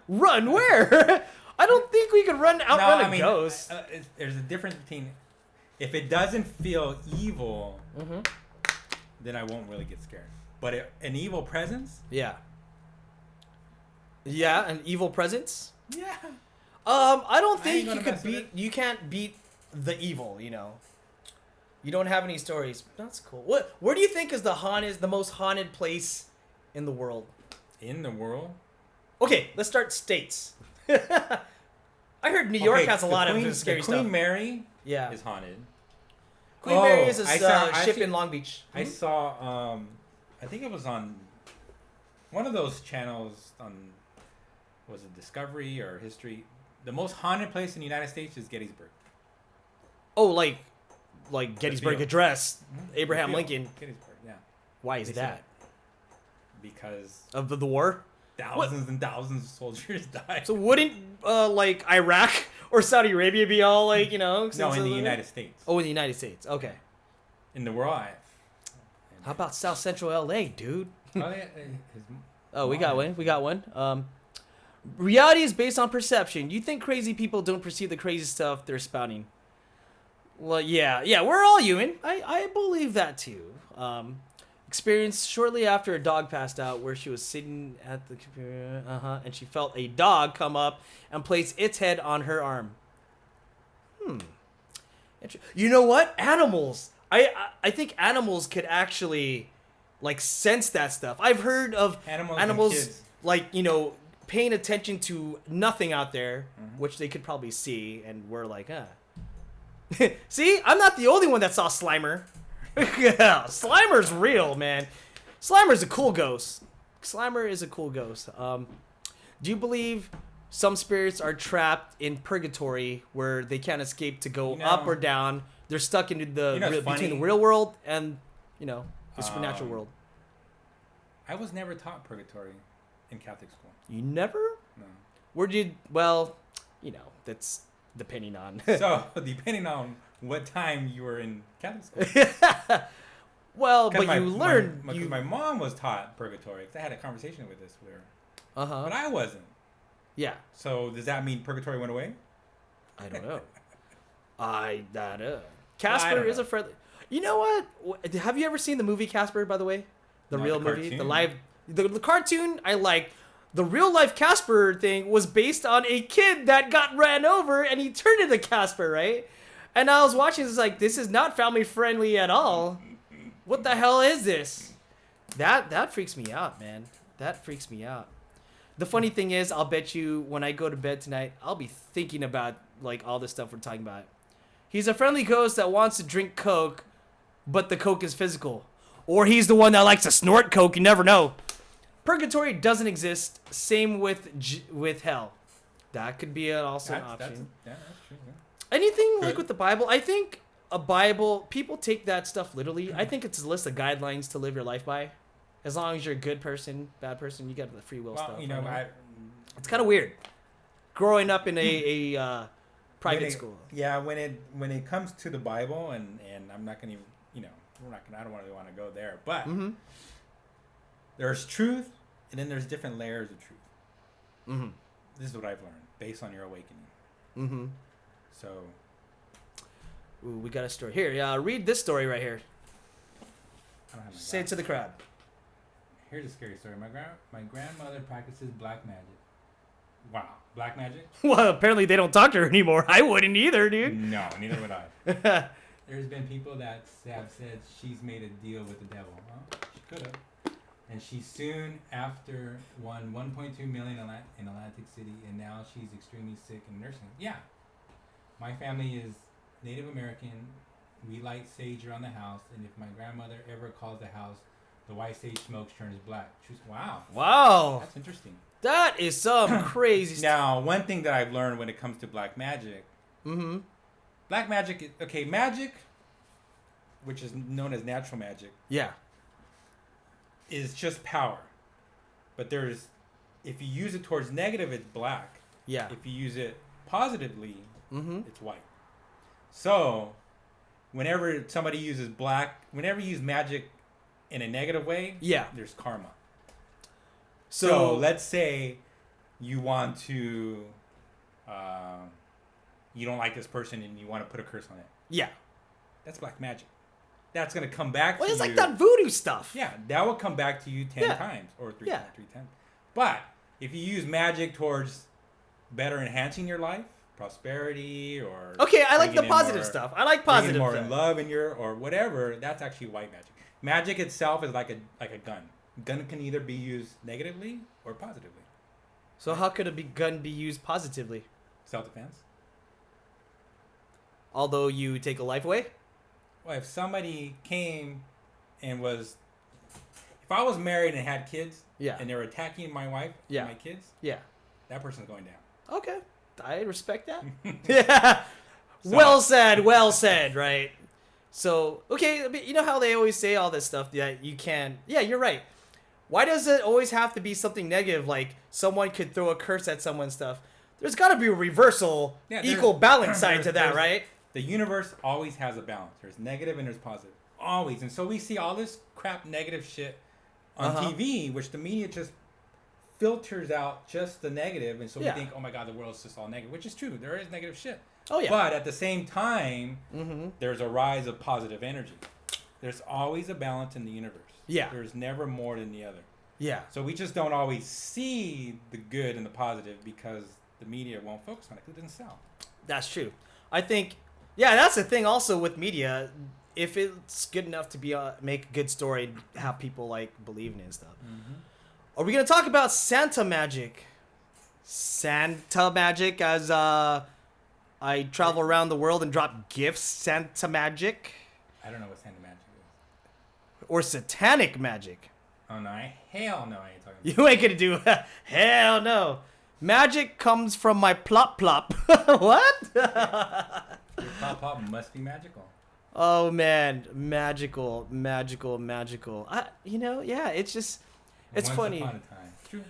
Run where? I don't think we could outrun a ghost. There's a difference between if it doesn't feel evil, then I won't really get scared. But an evil presence? Yeah. Yeah, an evil presence? Yeah. I don't think you can't beat the evil, You don't have any stories. That's cool. Where do you think is the most haunted place in the world? In the world? Okay, let's start states. I heard New York has a lot of scary stuff. Queen Mary is haunted. Queen Mary is a ship in Long Beach. I saw, I think it was on one of those channels on, was it Discovery or History? The most haunted place in the United States is Gettysburg. Oh, like Gettysburg Address, Abraham Lincoln. Gettysburg, yeah. Why is that? Because of the war? Thousands and thousands of soldiers died. So wouldn't like Iraq or Saudi Arabia be all like No, in the United States. Oh, in the United States. Okay. In the world. How about South Central LA, dude? Oh, we got one. Reality is based on perception. You think crazy people don't perceive the crazy stuff they're spouting? Well, yeah, we're all human. I believe that too. Experienced shortly after a dog passed out, where she was sitting at the computer, and she felt a dog come up and place its head on her arm. You know what? Animals. I think animals could actually like sense that stuff. I've heard of animals like paying attention to nothing out there, which they could probably see, and we're like, See, I'm not the only one that saw Slimer. Yeah, Slimer's real, man. Slimer's a cool ghost. Slimer is a cool ghost. Do you believe some spirits are trapped in purgatory where they can't escape to go up or down? They're stuck into between the real world and the supernatural world. I was never taught purgatory in Catholic school. You never? No. Where did you? Well, that's depending on. So depending on what time you were in Catholic school. Well, but you learned. My mom was taught purgatory because I had a conversation with her. But I wasn't. Yeah. So does that mean purgatory went away? I don't know. I don't know. Casper is a friendly. You know what? Have you ever seen the movie Casper? By the way, the real movie, cartoon. the cartoon. I like. The real life Casper thing was based on a kid that got ran over and he turned into Casper, right? And I was watching this like, this is not family friendly at all. What the hell is this? That freaks me out, man. That freaks me out. The funny thing is, I'll bet you when I go to bed tonight, I'll be thinking about like all this stuff we're talking about. He's a friendly ghost that wants to drink Coke, but the Coke is physical. Or he's the one that likes to snort Coke, you never know. Purgatory doesn't exist. Same with hell. That could be also an option. That's true. Yeah. Anything like with the Bible, I think a Bible, people take that stuff literally. I think it's a list of guidelines to live your life by. As long as you're a good person, bad person, you got the free will stuff. You know, it's kind of weird. Growing up in a private school. Yeah, when it comes to the Bible, and I'm not gonna, I don't really want to go there, but there's truth, and then there's different layers of truth. Mm-hmm. This is what I've learned based on your awakening. Mm-hmm. So, ooh, we got a story here. Yeah, read this story right here. I don't have my Say it to the crowd. Here's a scary story. My grandmother practices black magic. Wow, black magic? Well, apparently they don't talk to her anymore. I wouldn't either, dude. No, neither would I. There's been people that have said she's made a deal with the devil. Well, she could have. And she soon after won $1.2 million in Atlantic City, and now she's extremely sick and nursing. Yeah, my family is Native American. We light sage around the house, and if my grandmother ever calls the house, the white sage smoke turns black. Wow. Wow. That's interesting. That is some crazy stuff. Now, one thing that I've learned when it comes to black magic. Mm-hmm. Black magic, magic, which is known as natural magic. Yeah. Is just power. But if you use it towards negative, it's black. Yeah. If you use it positively, it's white. So, whenever somebody uses whenever you use magic in a negative way, there's karma. So let's say you want to, you don't like this person and you want to put a curse on it. Yeah. That's black magic. That's going to come back to you. Well, it's like that voodoo stuff. Yeah, that will come back to you 10 times or 3 times. But if you use magic towards better enhancing your life, prosperity, or... Okay, I like the positive stuff. I like positive more stuff. in love in or whatever, that's actually white magic. Magic itself is like a gun. Gun can either be used negatively or positively. So how could a gun be used positively? Self-defense. Although you take a life away? Well, if somebody came and if I was married and had kids, and they were attacking my wife and my kids, that person's going down. Okay, I respect that. Yeah, well said, right? So, okay, you know how they always say all this stuff that you can... Yeah, you're right. Why does it always have to be something negative, like someone could throw a curse at someone's stuff? There's got to be a reversal, equal balance side to that, right? The universe always has a balance. There's negative and there's positive. Always. And so we see all this crap negative shit on TV, which the media just filters out just the negative. And so we think, oh my God, the world's just all negative, which is true. There is negative shit. Oh, yeah. But at the same time, there's a rise of positive energy. There's always a balance in the universe. Yeah. There's never more than the other. Yeah. So we just don't always see the good and the positive because the media won't focus on it because it doesn't sell. That's true. I think, that's the thing also with media. If it's good enough to be make a good story and have people like believe in it and stuff. Are we going to talk about Santa magic? Santa magic as I travel around the world and drop gifts, Santa magic. I don't know what Santa magic is. Or satanic magic. Oh, no. Hell no, I ain't talking about You ain't gonna do hell no. Magic comes from my plop plop. What? Your plop plop must be magical. Oh, man. Magical. It's just... It's Once funny. Upon a time. True.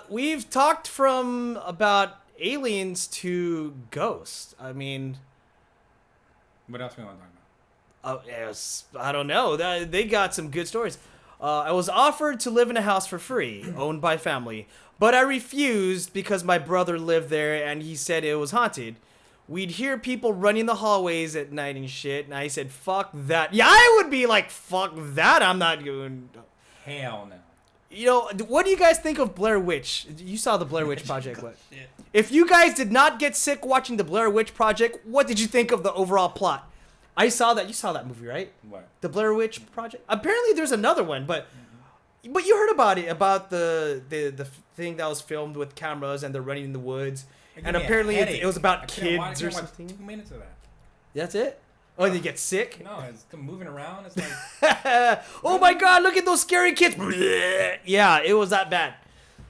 We've talked from about aliens to ghosts. I mean, What else we want to talk about? yes, I don't know. They got some good stories. I was offered to live in a house for free, owned by family, but I refused because my brother lived there and he said it was haunted. We'd hear people running the hallways at night and shit, and I said, fuck that. Yeah, I would be like, fuck that. I'm not going... Hell no. You know, what do you guys think of Blair Witch? You saw the Blair Witch Project. What? Shit. If you guys did not get sick watching the Blair Witch Project, what did you think of the overall plot? I saw that. You saw that movie, right? What? The Blair Witch Project. Apparently, there's another one, but you heard about it, about the thing that was filmed with cameras and they're running in the woods, and apparently it was about kids or something. 2 minutes of that. That's it. Oh, and they get sick. No, it's moving around. It's like, oh my God! Look at those scary kids. Yeah, it was that bad.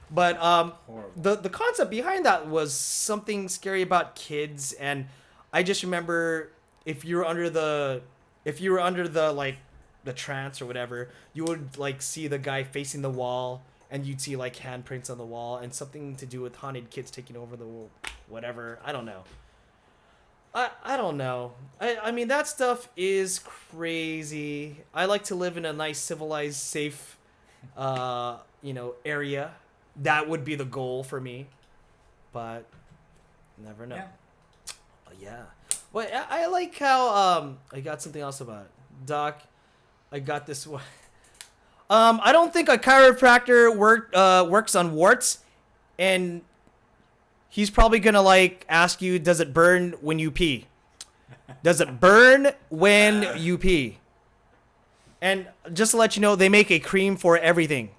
But horrible. the concept behind that was something scary about kids, and I just remember if you were under the like the trance or whatever, you would like see the guy facing the wall, and you'd see like handprints on the wall, and something to do with haunted kids taking over the whatever. I don't know. I don't know. I mean, that stuff is crazy. I like to live in a nice, civilized, safe, area. That would be the goal for me. But never know. Yeah. Well, I like how I got something else about it. Doc, I got this one. I don't think a chiropractor works on warts, and he's probably gonna like ask you, does it burn when you pee? Does it burn when you pee? And just to let you know, they make a cream for everything.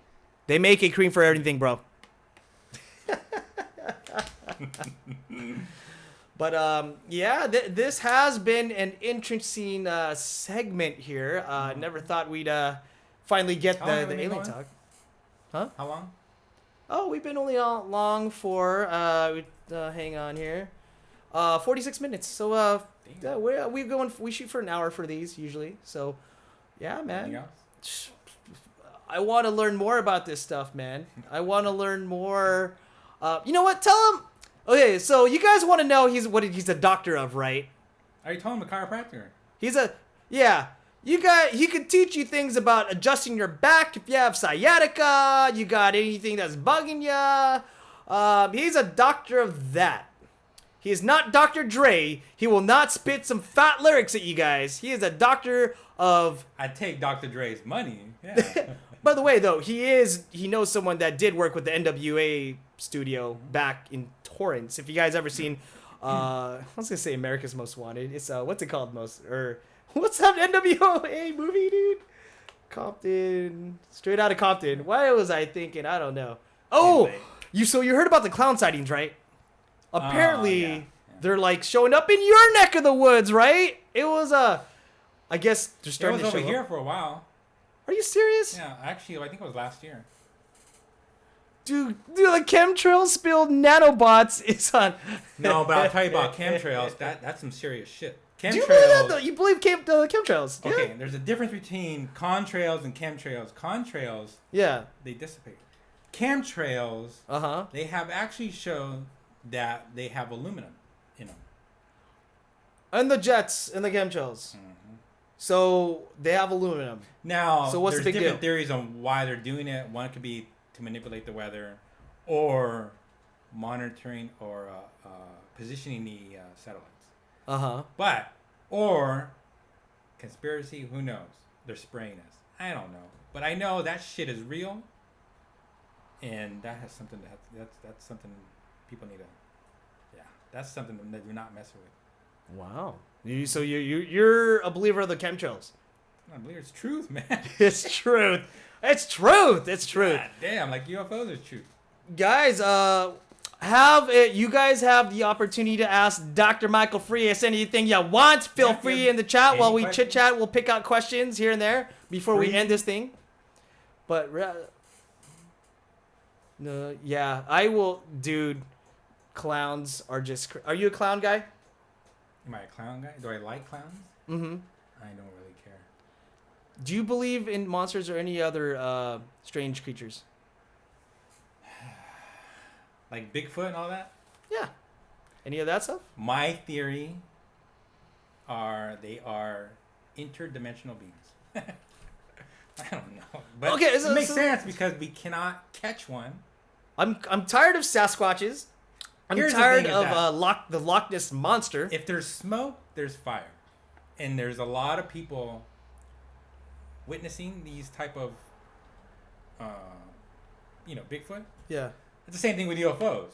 They make a cream for everything, bro. But this has been an interesting segment here. Never thought we'd finally get the alien talk. Huh? How long? Oh, we've been only long for hang on here, 46 minutes. So we shoot for an hour for these usually. So yeah, man. I want to learn more about this stuff, man. I want to learn more. You know what? Tell him. Okay, so you guys want to know he's a doctor of, right? Are you telling him a chiropractor? He could teach you things about adjusting your back if you have sciatica. You got anything that's bugging you. He's a doctor of that. He is not Dr. Dre. He will not spit some fat lyrics at you guys. He is a doctor of. I'd take Dr. Dre's money. Yeah. By the way, though, he knows someone that did work with the NWA studio back in Torrance. If you guys ever seen, I was gonna say America's Most Wanted. It's what's it called? What's that NWA movie, dude? Compton, Straight Outta Compton. Why was I thinking? I don't know. Oh, you heard about the clown sightings, right? Apparently, they're like showing up in your neck of the woods, right? It was I guess they're starting to show over here up. for a while. Are you serious? Yeah, actually, I think it was last year. Dude, the chemtrails spilled nanobots is on. No, but I'll tell you about chemtrails. That's some serious shit. Chemtrails. Do you believe that, though? You believe the chemtrails? Okay, Yeah. there's a difference between contrails and chemtrails. Contrails, Yeah. they dissipate. Chemtrails, They have actually shown that they have aluminum in them. And the jets and the chemtrails. So they have aluminum. Now, So what's the there's big different deal? theories on why they're doing it. One could be to manipulate the weather, or monitoring or positioning the satellites. Or conspiracy. Who knows? They're spraying us. I don't know, but I know that shit is real, and that has something that's something people need to. Yeah, that's something that you're not messing with. Wow. So you're a believer of the chemtrails? I believe it's truth, man. It's truth. It's truth. It's truth. God damn, like UFOs is truth. Guys, you guys have the opportunity to ask Dr. Michael Frias anything you want. Feel free in the chat while we chit chat. We'll pick out questions here and there before we end this thing. But no, yeah, I will, dude. Clowns are just. Are you a clown guy? Am I a clown guy? Do I like clowns? Mm-hmm. I don't really care. Do you believe in monsters or any other strange creatures? Like Bigfoot and all that? Yeah. Any of that stuff? My theory they are interdimensional beings. I don't know. But Okay, it makes sense because we cannot catch one. I'm tired of Sasquatches. I'm Here's the tired thing is of that the Loch Ness monster. if there's smoke, there's fire. And there's a lot of people witnessing these type of Bigfoot. Yeah. It's the same thing with UFOs.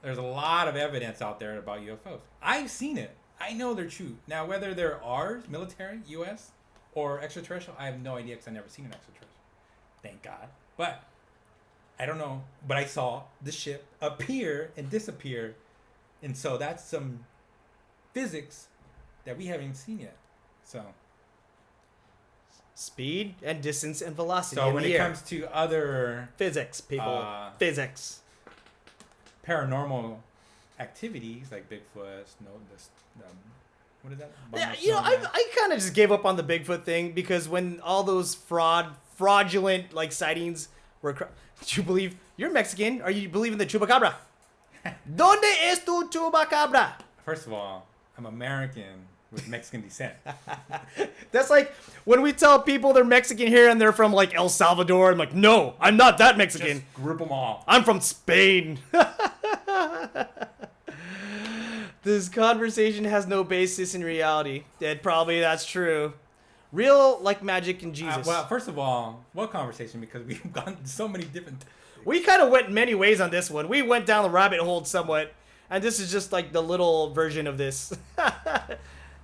There's a lot of evidence out there about UFOs. I've seen it. I know they're true. Now, whether they're ours, military, U.S., or extraterrestrial, I have no idea because I've never seen an extraterrestrial. Thank God. But I don't know. But I saw the ship appear and disappear. And so that's some physics that we haven't seen yet. So Speed and distance and velocity. So in when the it air. comes to other Physics, people. Physics. paranormal activities like Bigfoot, what is that? Yeah, you know, I kind of just gave up on the Bigfoot thing because when all those fraudulent like sightings were, did you believe you're Mexican? Are you believe in the chupacabra? Donde es tu chupacabra? First of all, I'm American with Mexican descent. That's like when we tell people they're Mexican here and they're from like El Salvador. I'm like, no, I'm not that Mexican. Just group them all. I'm from Spain. This conversation has no basis in reality. That's true. Real like magic and Jesus. Well, first of all, what conversation? Because we've gone so many different. We kind of went many ways on this one. We went down the rabbit hole somewhat, and this is just like the little version of this.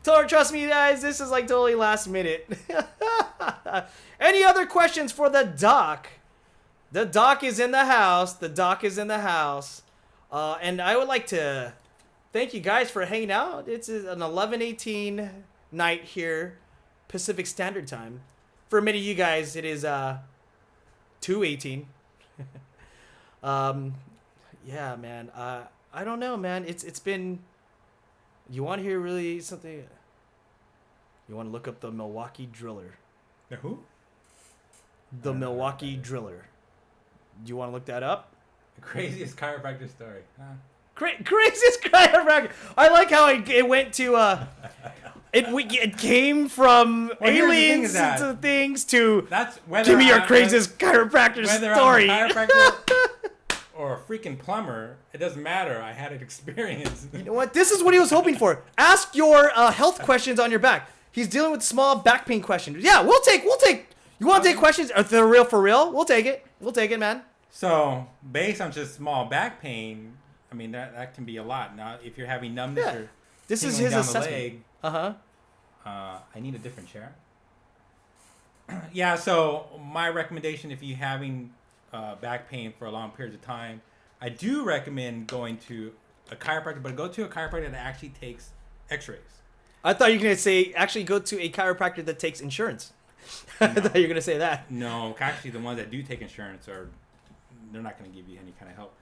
Trust me, guys, this is like totally last minute. Any other questions for the doc? The doc is in the house. And I would like to thank you guys for hanging out. It's an 11:18 night here, Pacific Standard Time. For many of you guys, it is 2:18. Yeah, man. I don't know, man. It's been. You want to hear really something? You want to look up the Milwaukee Driller. The who? The Milwaukee Driller. Do you want to look that up? The craziest chiropractor story. Huh? Craziest chiropractor. I like how it went to. It came from aliens to things to. That's whether give me your craziest chiropractor story. I'm a chiropractor or a freaking plumber, it doesn't matter. I had an experience. You know what? This is what he was hoping for. Ask your health questions on your back. He's dealing with small back pain questions. Yeah, we'll take. You want to take questions? If they're real for real, we'll take it, man. So, based on just small back pain, I mean that can be a lot. Now, if you're having numbness or this is tingling his down assessment. the leg, I need a different chair. Yeah. So my recommendation, if you're having back pain for a long period of time, I do recommend going to a chiropractor, but go to a chiropractor that actually takes X-rays. I thought you were gonna say actually go to a chiropractor that takes insurance. No. I thought you were gonna say that. No, actually, the ones that do take insurance they're not going to give you any kind of help.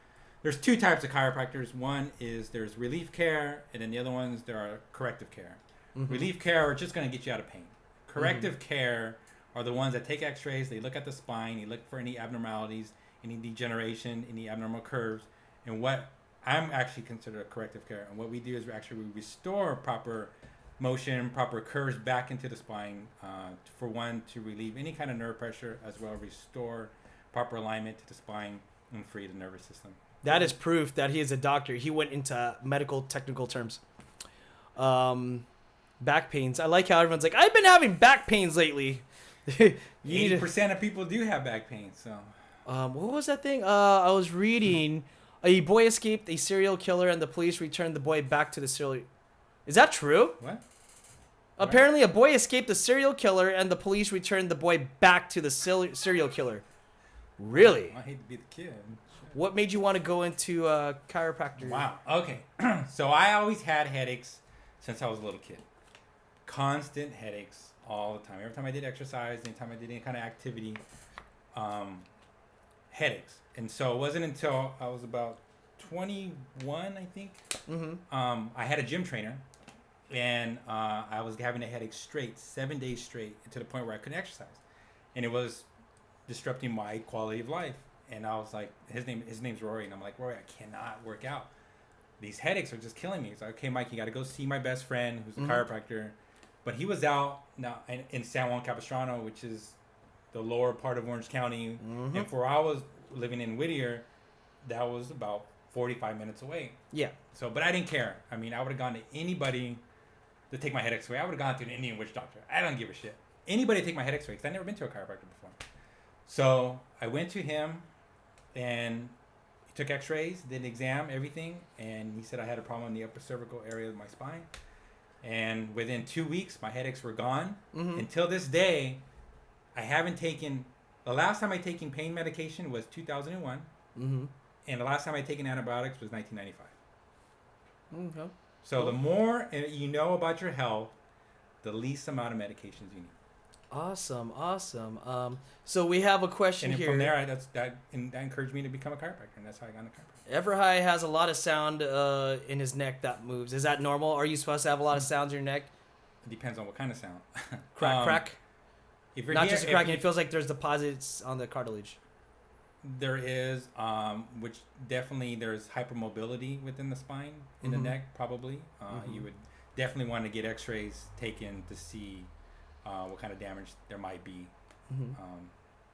There's two types of chiropractors. One is there's relief care, and then the other ones there are corrective care. Mm-hmm. Relief care are just going to get you out of pain. Corrective care are the ones that take X-rays. They look at the spine. They look for any abnormalities, any degeneration, any abnormal curves. And what I'm actually considered a corrective care. And what we do is we restore proper motion, proper curves back into the spine for one to relieve any kind of nerve pressure, as well as restore proper alignment to the spine and free the nervous system. That is proof that he is a doctor. He went into medical technical terms. Back pains. I like how everyone's like, I've been having back pains lately. 80% of people do have back pain. So, what was that thing? I was reading. A boy escaped a serial killer, and the police returned the boy back to the serial. Is that true? What? Apparently, a boy escaped a serial killer, and the police returned the boy back to the serial killer. Really? I hate to be the kid. What made you want to go into chiropractor? Wow. Okay. So I always had headaches since I was a little kid. Constant headaches all the time. Every time I did exercise, anytime I did any kind of activity, headaches. And so it wasn't until I was about 21, I think. Mm-hmm. I had a gym trainer, and I was having a headache 7 days straight, to the point where I couldn't exercise, and it was disrupting my quality of life. And I was like, his name's Rory, and I'm like, Rory, I cannot work out. These headaches are just killing me. So okay, Mike, you got to go see my best friend who's a chiropractor. But he was out now in San Juan Capistrano, which is the lower part of Orange County. Mm-hmm. And for I was living in Whittier, that was about 45 minutes away. Yeah. So, but I didn't care. I mean, I would have gone to anybody to take my headaches away. I would have gone to an Indian witch doctor. I don't give a shit. Anybody to take my headaches away, because I've never been to a chiropractor before. So I went to him, and he took X-rays, did an exam, everything, and he said I had a problem in the upper cervical area of my spine. And within 2 weeks, my headaches were gone. Mm-hmm. Until this day, I haven't taken. The last time I taken pain medication was 2001, Mm-hmm. and the last time I taken antibiotics was 1995. Okay. So the more you know about your health, the least amount of medications you need. Awesome. So we have a question And then here. from there, that encouraged me to become a chiropractor, and that's how I got into chiropractor. Everhigh has a lot of sound in his neck that moves. Is that normal? Are you supposed to have a lot of sounds in your neck? It depends on what kind of sound. Crack. If you're Not here, just a cracking. It feels like there's deposits on the cartilage. there is, which definitely there's hypermobility within the spine in the neck. Probably, you would definitely want to get X-rays taken to see what kind of damage there might be.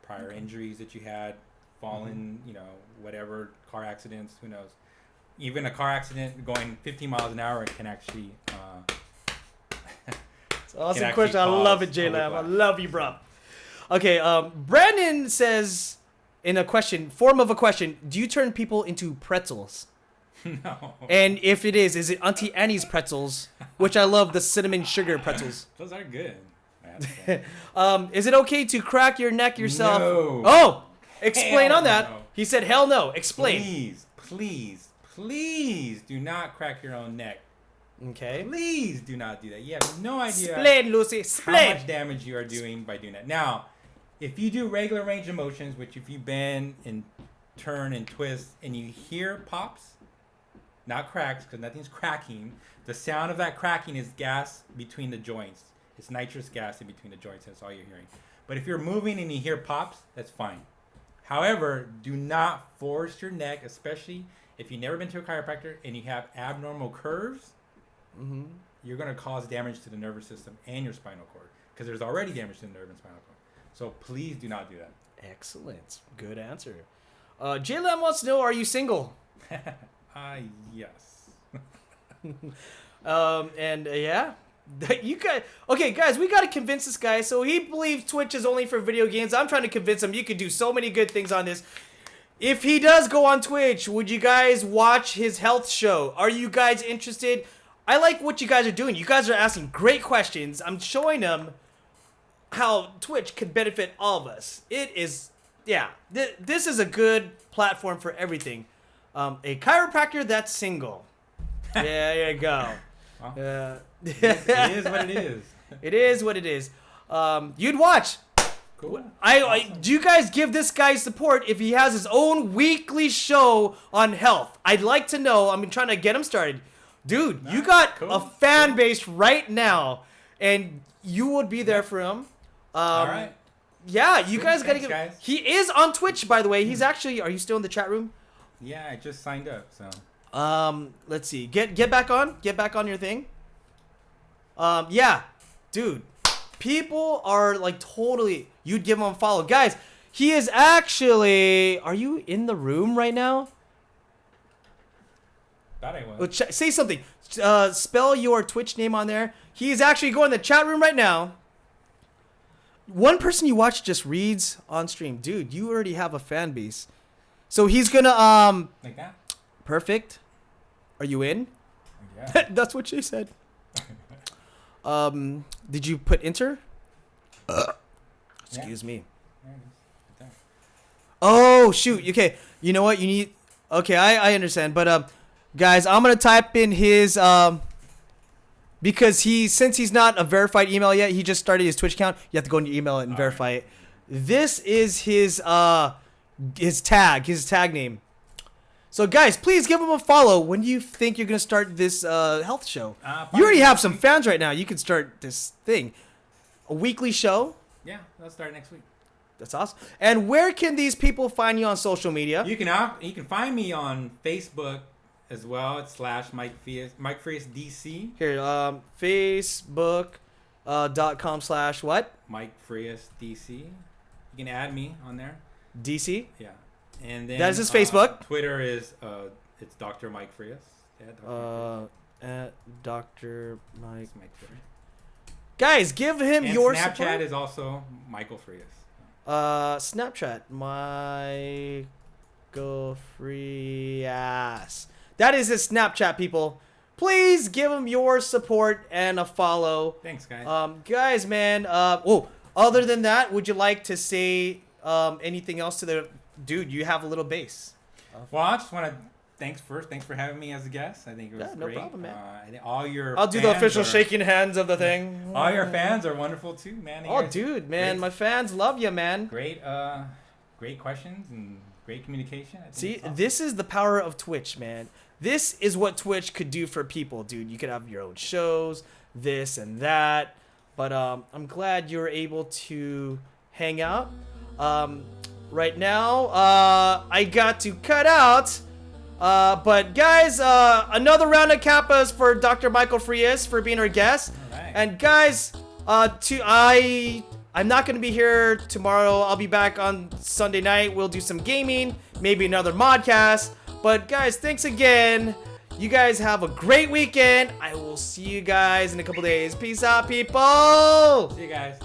Prior injuries that you had, fallen, whatever, car accidents, who knows. Even a car accident going 15 miles an hour can actually Awesome question. I love it, J-Lab. I love you, bro. Okay, Brandon says in a form of a question, do you turn people into pretzels? No. And if it is it Auntie Annie's pretzels, which I love, the cinnamon sugar pretzels. Those are good. Is it okay to crack your neck yourself? No. Oh, explain Hell on that. no. He said, hell no. Explain. Please do not crack your own neck. Okay. Please do not do that. You have no idea Explain, Lucy. how Explain. much damage you are doing by doing that. Now, if you do regular range of motions, which if you bend and turn and twist and you hear pops, not cracks, because nothing's cracking, the sound of that cracking is gas between the joints. It's nitrous gas in between the joints. That's all you're hearing. But if you're moving and you hear pops, that's fine. However, do not force your neck, especially if you've never been to a chiropractor and you have abnormal curves. You're going to cause damage to the nervous system and your spinal cord because there's already damage to the nerve and spinal cord. So please do not do that. Excellent. Good answer. J-Lam wants to know, are you single? Yes. Yeah. You guys, okay, guys, we got to convince this guy. So he believes Twitch is only for video games. I'm trying to convince him you could do so many good things on this. If he does go on Twitch, would you guys watch his health show? Are you guys interested? I like what you guys are doing. You guys are asking great questions. I'm showing them how Twitch could benefit all of us. It is, yeah, this is a good platform for everything. A chiropractor that's single. Yeah, there you go. Well, it is what it is. It is what it is. You'd watch. Cool. Do you guys give this guy support if he has his own weekly show on health? I'd like to know. I'm trying to get him started. Dude, you got a fan base right now, and you would be there for him. All right. Yeah, you guys gotta Thanks, guys. He is on Twitch, by the way. He's actually. Are you still in the chat room? Yeah, I just signed up, so. Let's see. Get back on. Get back on your thing. Yeah, dude. People are like totally. You'd give him a follow, guys. He is actually. Are you in the room right now? Thought I was. Well, say something. Spell your Twitch name on there. He is actually going to the chat room right now. One person you watch just reads on stream. Dude, you already have a fan base. So he's gonna Like that? perfect. Are you in? Yeah. That's what she said. Did you put enter? Excuse me. There it is. Right there. Oh shoot. Okay. You know what? You need. Okay, I understand. But guys, I'm gonna type in his because since he's not a verified email yet, he just started his Twitch account. You have to go in your email and verify it. This is his tag name. So guys, please give him a follow. When do you think you're gonna start this health show? You already have some fans right now. You can start this thing, a weekly show. Yeah, let's start next week. That's awesome. And where can these people find you on social media? You can find me on Facebook as well. It's / Mike Frias DC. Here, Facebook.com/ what? Mike Frias DC. You can add me on there. DC. Yeah. And then That is his Facebook. Twitter is it's Dr. Mike Frias. Yeah, Dr. At Dr. Mike. That's my Twitter. Guys, give him And your Snapchat support. is also Michael Frias. Snapchat, Michael Frias. That is his Snapchat, people. please give him your support and a follow. Thanks, guys. Guys, man. Other than that, would you like to say anything else to the dude? You have a little bass. Well, I just want to thanks for having me as a guest. I think it was no great. problem, man. I think all your I'll do the fans official are- shaking hands of the thing. All your fans are wonderful too, man. You Oh, guys- dude, man, great- my fans love you, man. great, great questions and great communication. I think See, it's awesome. this is the power of Twitch, man. This is what Twitch could do for people, dude. You could have your own shows, this and that. But I'm glad you were able to hang out. Right now, I got to cut out. But guys, another round of Kappas for Dr. Michael Frias for being our guest. All right. And guys, I'm not gonna be here tomorrow. I'll be back on Sunday night. We'll do some gaming, maybe another modcast. But guys, thanks again. You guys have a great weekend. I will see you guys in a couple days. Peace out, people. See you guys.